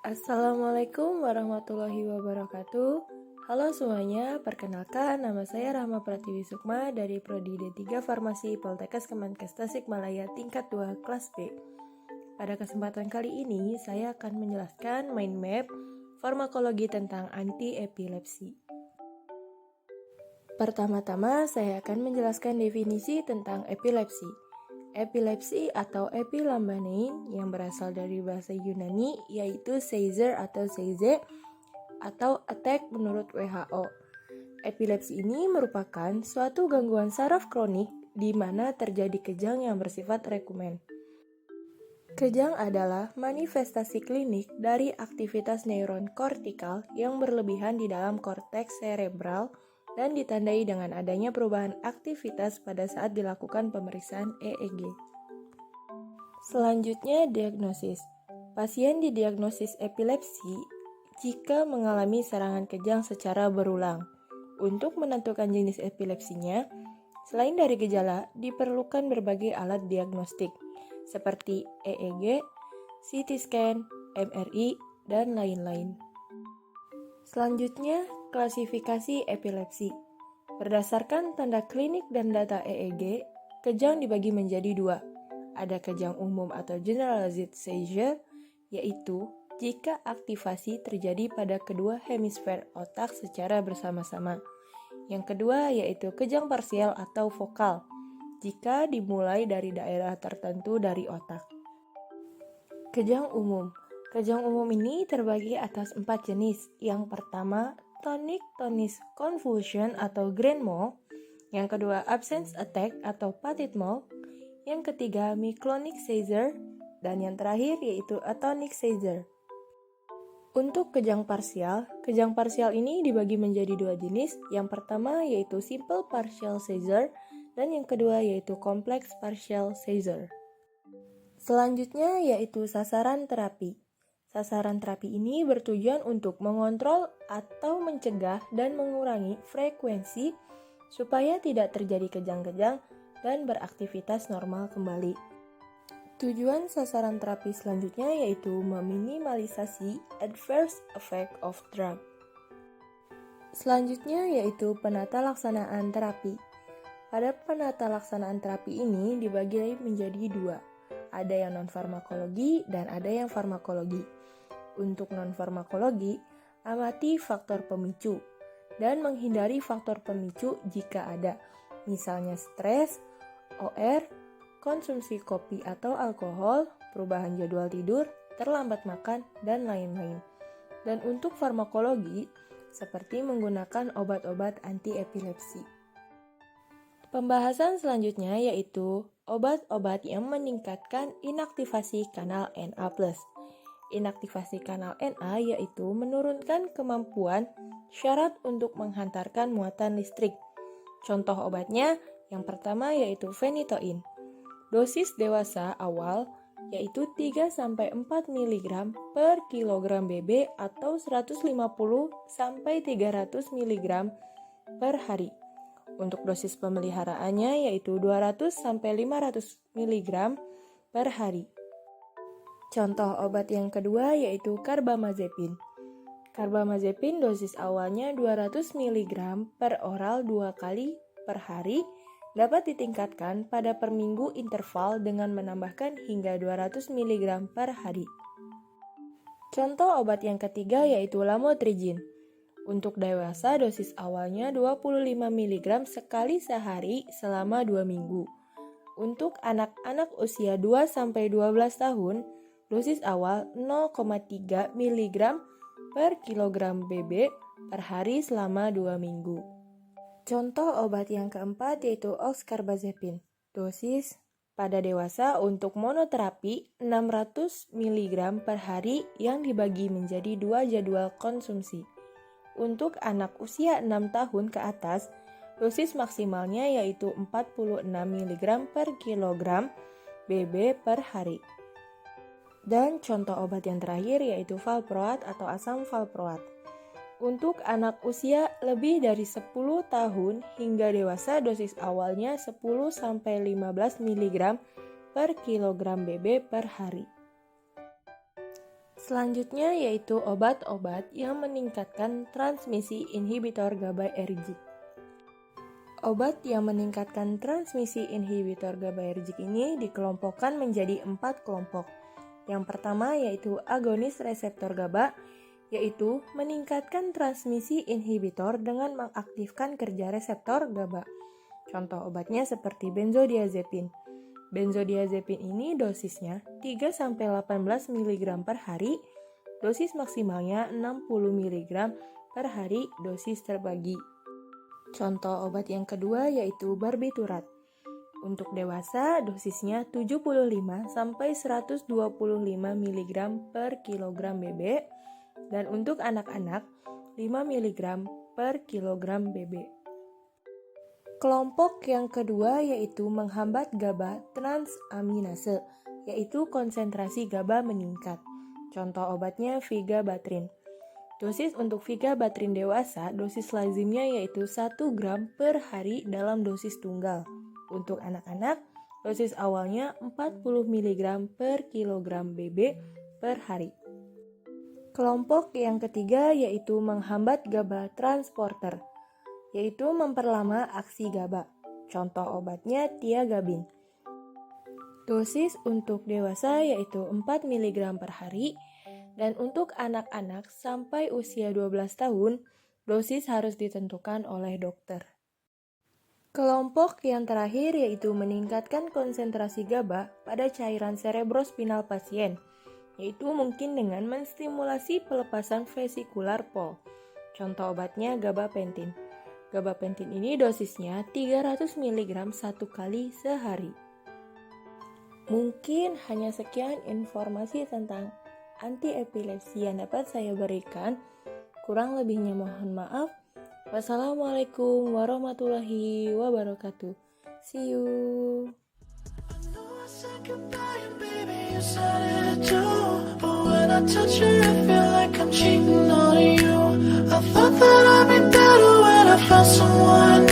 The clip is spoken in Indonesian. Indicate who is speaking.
Speaker 1: Assalamualaikum warahmatullahi wabarakatuh. Halo semuanya, perkenalkan nama saya Rahma Pratiwi Sukma dari Prodi D3 Farmasi Poltekkes Kemenkes Tasikmalaya tingkat 2 kelas B. Pada kesempatan kali ini, saya akan menjelaskan mind map farmakologi tentang anti-epilepsi. Pertama-tama, saya akan menjelaskan definisi tentang epilepsi. Epilepsi atau epilambanein yang berasal dari bahasa Yunani yaitu seizure atau seize atau attack menurut WHO. Epilepsi ini merupakan suatu gangguan saraf kronik di mana terjadi kejang yang bersifat rekumen. Kejang adalah manifestasi klinik dari aktivitas neuron kortikal yang berlebihan di dalam korteks cerebral dan ditandai dengan adanya perubahan aktivitas pada saat dilakukan pemeriksaan EEG. Selanjutnya, diagnosis. Pasien didiagnosis epilepsi jika mengalami serangan kejang secara berulang. Untuk menentukan jenis epilepsinya, selain dari gejala, diperlukan berbagai alat diagnostik seperti EEG, CT scan, MRI, dan lain-lain. Selanjutnya, klasifikasi epilepsi. Berdasarkan tanda klinik dan data EEG, kejang dibagi menjadi dua. Ada kejang umum atau generalized seizure, yaitu jika aktivasi terjadi pada kedua hemisfer otak secara bersama-sama. Yang kedua yaitu kejang parsial atau vokal, jika dimulai dari daerah tertentu dari otak. Kejang umum. Kejang umum ini terbagi atas 4 jenis. Yang pertama, tonic-clonic convulsion atau grand mal. Yang kedua, absence attack atau petit mal. Yang ketiga, myoclonic seizure. Dan yang terakhir yaitu atonic seizure. Untuk kejang parsial ini dibagi menjadi dua jenis. Yang pertama yaitu simple partial seizure dan yang kedua yaitu complex partial seizure. Selanjutnya yaitu sasaran terapi. Sasaran terapi ini bertujuan untuk mengontrol atau mencegah dan mengurangi frekuensi supaya tidak terjadi kejang-kejang dan beraktivitas normal kembali. Tujuan sasaran terapi selanjutnya yaitu meminimalisasi adverse effect of drug. Selanjutnya yaitu penata laksanaan terapi. Pada penata laksanaan terapi ini dibagi menjadi dua. Ada yang non-farmakologi dan ada yang farmakologi. Untuk non-farmakologi, amati faktor pemicu dan menghindari faktor pemicu jika ada, misalnya stres, OR, konsumsi kopi atau alkohol, perubahan jadwal tidur, terlambat makan, dan lain-lain. Dan untuk farmakologi, seperti menggunakan obat-obat anti-epilepsi. Pembahasan selanjutnya yaitu obat-obat yang meningkatkan inaktivasi kanal NA+. Inaktivasi kanal NA yaitu menurunkan kemampuan syarat untuk menghantarkan muatan listrik. Contoh obatnya yang pertama yaitu phenytoin. Dosis dewasa awal yaitu 3-4 mg per kilogram BB atau 150-300 mg per hari. Untuk dosis pemeliharaannya yaitu 200-500 mg per hari. Contoh obat yang kedua yaitu carbamazepin. Carbamazepin dosis awalnya 200 mg per oral 2 kali per hari dapat ditingkatkan pada per minggu interval dengan menambahkan hingga 200 mg per hari. Contoh obat yang ketiga yaitu lamotrigine. Untuk dewasa dosis awalnya 25 mg sekali sehari selama 2 minggu. Untuk anak-anak usia 2-12 tahun, dosis awal 0,3 mg per kilogram BB per hari selama 2 minggu. Contoh obat yang keempat yaitu oxcarbazepine. Dosis pada dewasa untuk monoterapi 600 mg per hari yang dibagi menjadi 2 jadwal konsumsi. Untuk anak usia 6 tahun ke atas, dosis maksimalnya yaitu 46 mg per kilogram BB per hari. Dan contoh obat yang terakhir yaitu valproat atau asam valproat. Untuk anak usia lebih dari 10 tahun hingga dewasa dosis awalnya 10-15 mg per kilogram BB per hari. Selanjutnya yaitu obat-obat yang meningkatkan transmisi inhibitor GABAergic. Obat yang meningkatkan transmisi inhibitor GABAergic ini dikelompokkan menjadi 4 kelompok. Yang pertama yaitu agonis reseptor GABA, yaitu meningkatkan transmisi inhibitor dengan mengaktifkan kerja reseptor GABA. Contoh obatnya seperti benzodiazepin. Benzodiazepin ini dosisnya 3-18 mg per hari, dosis maksimalnya 60 mg per hari, dosis terbagi. Contoh obat yang kedua yaitu barbiturat. Untuk dewasa dosisnya 75-125 mg per kilogram BB, dan untuk anak-anak 5 mg per kilogram BB. Kelompok yang kedua yaitu menghambat GABA transaminase, yaitu konsentrasi GABA meningkat. Contoh obatnya vigabatrin. Dosis untuk vigabatrin dewasa, dosis lazimnya yaitu 1 gram per hari dalam dosis tunggal. Untuk anak-anak, dosis awalnya 40 mg per kilogram BB per hari. Kelompok yang ketiga yaitu menghambat GABA transporter, yaitu memperlama aksi GABA. Contoh obatnya tiagabin. Dosis untuk dewasa yaitu 4 mg per hari, dan untuk anak-anak sampai usia 12 tahun, dosis harus ditentukan oleh dokter. Kelompok yang terakhir yaitu meningkatkan konsentrasi GABA pada cairan cerebrospinal pasien, yaitu mungkin dengan menstimulasi pelepasan vesikular pol. Contoh obatnya gabapentin. Gabapentin ini dosisnya 300 mg 1 kali sehari. Mungkin hanya sekian informasi tentang anti-epilepsi yang dapat saya berikan. Kurang lebihnya mohon maaf. Wassalamualaikum warahmatullahi wabarakatuh. See you. I thought that I'd be better when I found someone